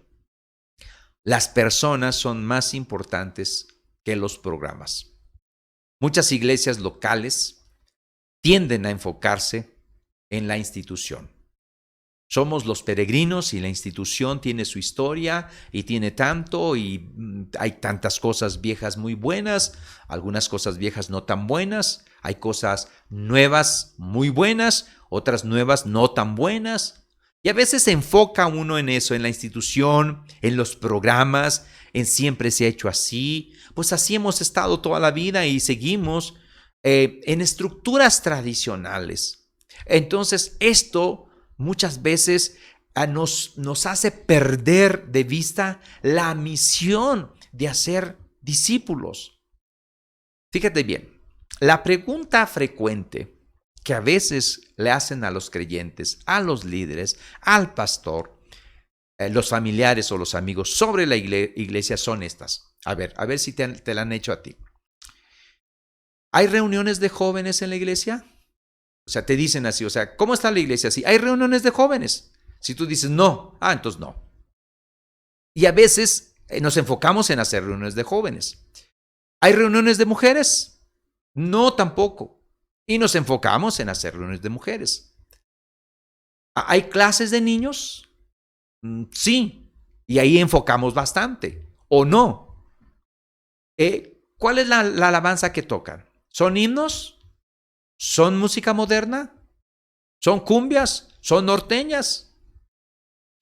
Las personas son más importantes que los programas. Muchas iglesias locales tienden a enfocarse en la institución. Somos los peregrinos y la institución tiene su historia y tiene tanto y hay tantas cosas viejas muy buenas, algunas cosas viejas no tan buenas, hay cosas nuevas muy buenas, otras nuevas no tan buenas. Y a veces se enfoca uno en eso, en la institución, en los programas, en siempre se ha hecho así. Pues así hemos estado toda la vida y seguimos en estructuras tradicionales. Entonces esto muchas veces nos hace perder de vista la misión de hacer discípulos. Fíjate bien, la pregunta frecuente que a veces le hacen a los creyentes, a los líderes, al pastor, los familiares o los amigos sobre la iglesia son estas. A ver si te la han hecho a ti. ¿Hay reuniones de jóvenes en la iglesia? O sea, te dicen así, o sea, ¿cómo está la iglesia? Sí, ¿hay reuniones de jóvenes? Si tú dices no, entonces no. Y a veces nos enfocamos en hacer reuniones de jóvenes. ¿Hay reuniones de mujeres? No, tampoco. Y nos enfocamos en hacer reuniones de mujeres. ¿Hay clases de niños? Sí. Y ahí enfocamos bastante. ¿O no? ¿Cuál es la alabanza que tocan? ¿Son himnos? ¿Son música moderna? ¿Son cumbias? ¿Son norteñas?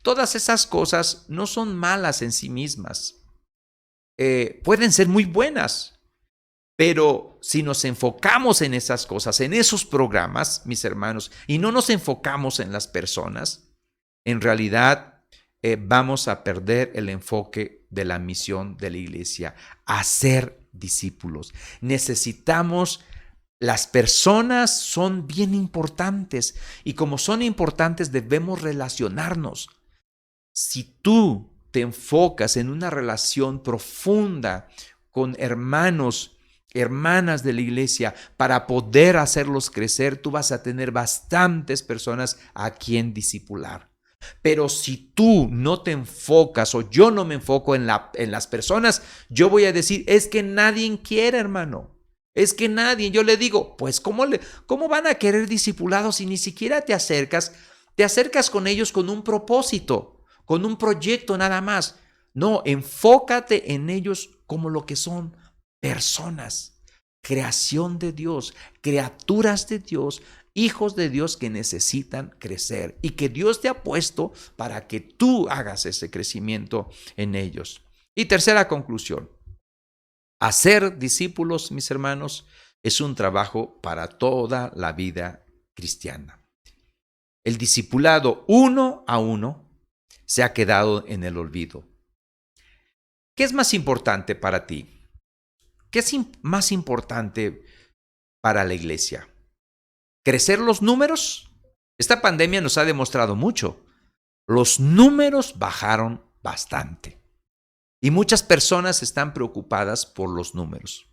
Todas esas cosas no son malas en sí mismas. Pueden ser muy buenas. Pero si nos enfocamos en esas cosas, en esos programas, mis hermanos, y no nos enfocamos en las personas, en realidad vamos a perder el enfoque de la misión de la iglesia, hacer discípulos. Las personas son bien importantes y como son importantes debemos relacionarnos. Si tú te enfocas en una relación profunda con hermanos, hermanas de la iglesia, para poder hacerlos crecer, tú vas a tener bastantes personas a quien discipular. Pero si tú no te enfocas o yo no me enfoco en las personas, yo voy a decir, es que nadie quiere, hermano. Es que nadie. Yo le digo, pues ¿cómo van a querer discipulados si ni siquiera te acercas? Te acercas con ellos con un propósito, con un proyecto nada más. No, enfócate en ellos como lo que son. Personas, creación de Dios, criaturas de Dios, hijos de Dios que necesitan crecer y que Dios te ha puesto para que tú hagas ese crecimiento en ellos. Y tercera conclusión, hacer discípulos, mis hermanos, es un trabajo para toda la vida cristiana. El discipulado uno a uno se ha quedado en el olvido. ¿Qué es más importante para ti? ¿Qué es más importante para la iglesia? ¿Crecer los números? Esta pandemia nos ha demostrado mucho. Los números bajaron bastante. Y muchas personas están preocupadas por los números.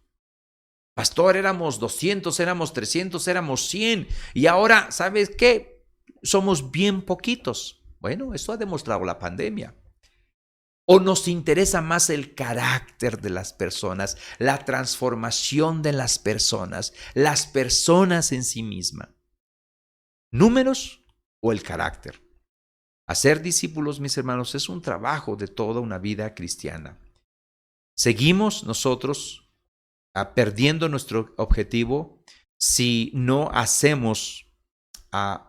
Pastor, éramos 200, éramos 300, éramos 100. Y ahora, ¿sabes qué? Somos bien poquitos. Bueno, eso ha demostrado la pandemia. ¿O nos interesa más el carácter de las personas, la transformación de las personas en sí mismas? ¿Números o el carácter? Hacer discípulos, mis hermanos, es un trabajo de toda una vida cristiana. Seguimos nosotros perdiendo nuestro objetivo si no hacemos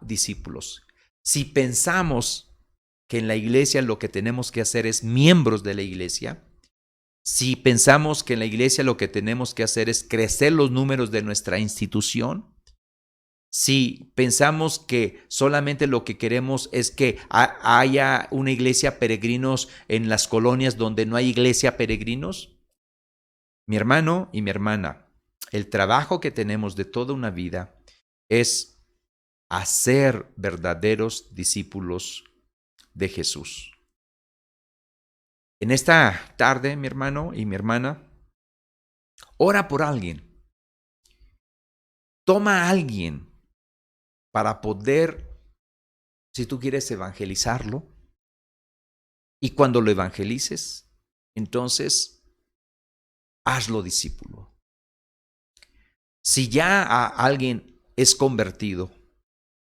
discípulos. Si pensamos que en la iglesia lo que tenemos que hacer es miembros de la iglesia, si pensamos que en la iglesia lo que tenemos que hacer es crecer los números de nuestra institución, si pensamos que solamente lo que queremos es que haya una iglesia peregrinos en las colonias donde no hay iglesia peregrinos, mi hermano y mi hermana, el trabajo que tenemos de toda una vida es hacer verdaderos discípulos de Jesús. En esta tarde, mi hermano y mi hermana, ora por alguien. Toma a alguien para poder, si tú quieres, evangelizarlo. Y cuando lo evangelices, entonces hazlo discípulo. Si ya a alguien es convertido,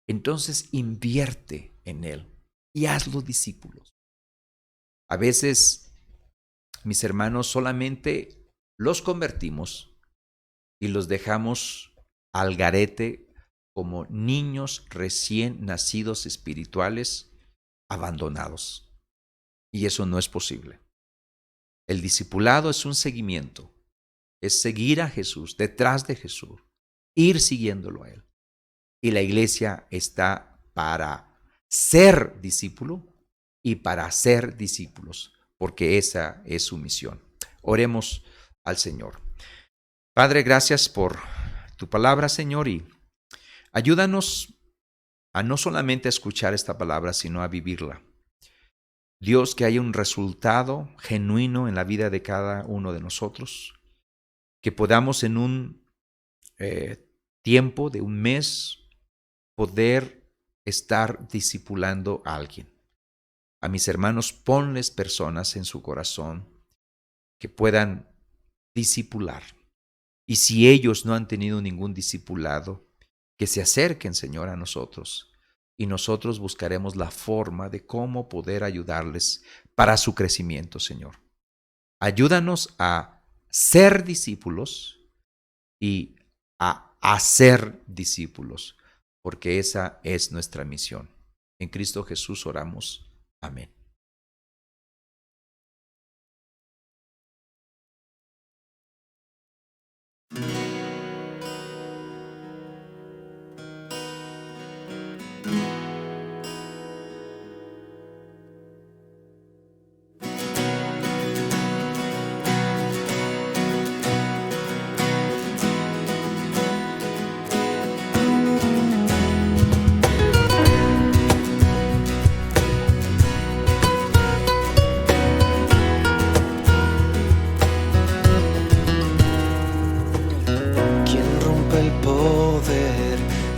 entonces invierte en él y hazlo discípulos. A veces, mis hermanos, solamente los convertimos y los dejamos al garete como niños recién nacidos espirituales abandonados. Y eso no es posible. El discipulado es un seguimiento, es seguir a Jesús, detrás de Jesús, ir siguiéndolo a Él. Y la iglesia está para ser discípulo y para hacer discípulos, porque esa es su misión. Oremos al Señor. Padre, gracias por tu palabra, Señor, y ayúdanos a no solamente escuchar esta palabra, sino a vivirla. Dios, que haya un resultado genuino en la vida de cada uno de nosotros, que podamos en un tiempo de un mes poder estar discipulando a alguien. A mis hermanos, ponles personas en su corazón que puedan discipular. Y si ellos no han tenido ningún discipulado, que se acerquen, Señor, a nosotros. Y nosotros buscaremos la forma de cómo poder ayudarles para su crecimiento, Señor. Ayúdanos a ser discípulos y a hacer discípulos, porque esa es nuestra misión. En Cristo Jesús oramos. Amén.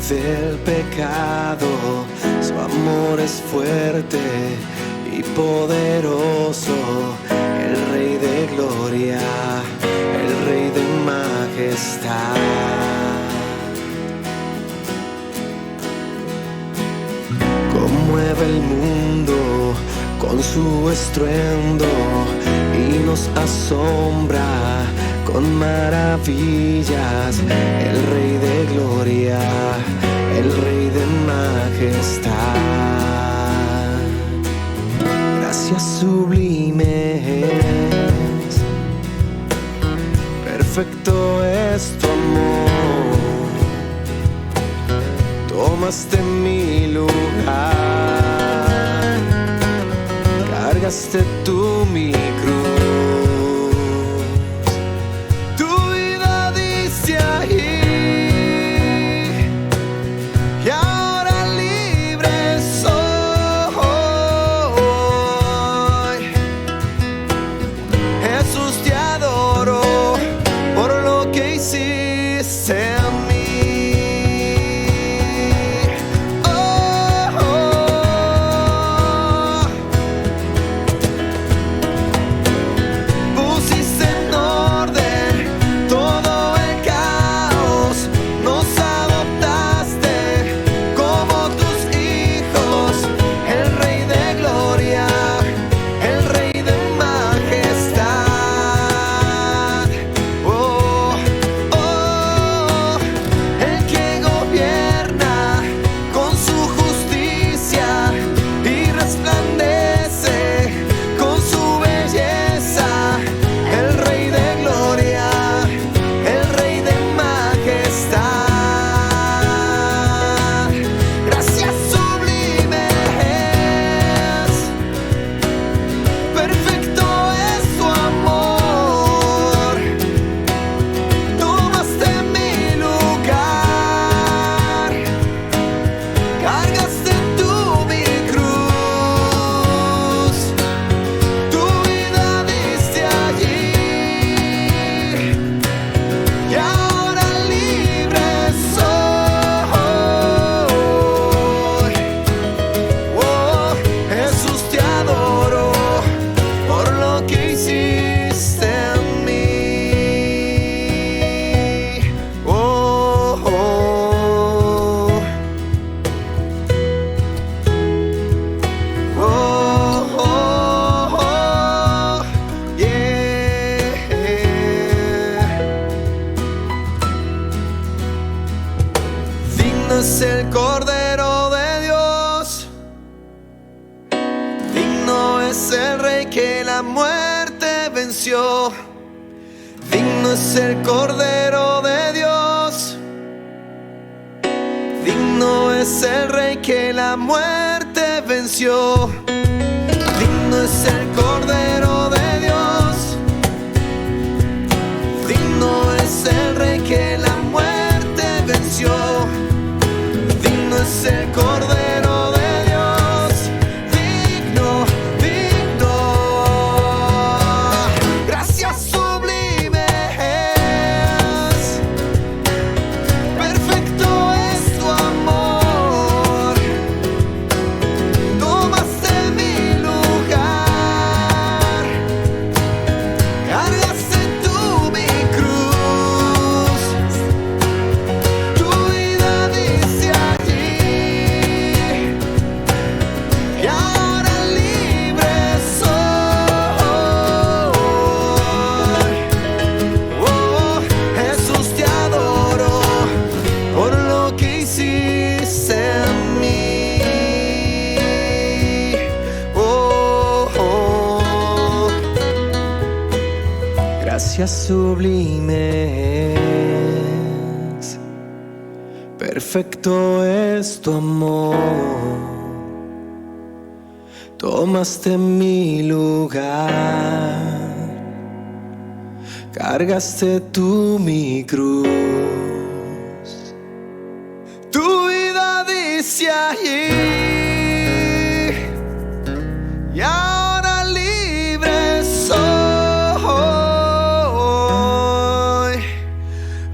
Del pecado, su amor es fuerte y poderoso, el Rey de gloria, el Rey de majestad. Conmueve el mundo con su estruendo y nos asombra con maravillas, el Rey de gloria, el Rey de majestad. Gracias sublimes, perfecto es tu amor, tomaste mi lugar, cargaste tú mi cruz. la muerte venció. Digno es el Cordero de Dios. Digno es el Rey que la muerte venció. Digno es el Cordero de Dios. Digno es el Rey que la muerte venció. Digno es el Cordero de Dios. Digno, digno. Gracias sublimes. Perfecto es tu amor. Tomaste mi lugar. Cargaste tú mi cruz. Tu vida dice allí. Y ahora libre soy. Oh, Jesús, te adoro por lo que hiciste en mí. Oh, oh. Gracias sublimes. Perfecto es tu amor. Tomaste mi lugar. Cargaste tú mi cruz. Tu vida dice allí. Y ahora libre soy.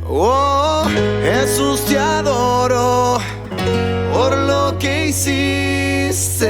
Oh, Jesús, te adoro por lo que hiciste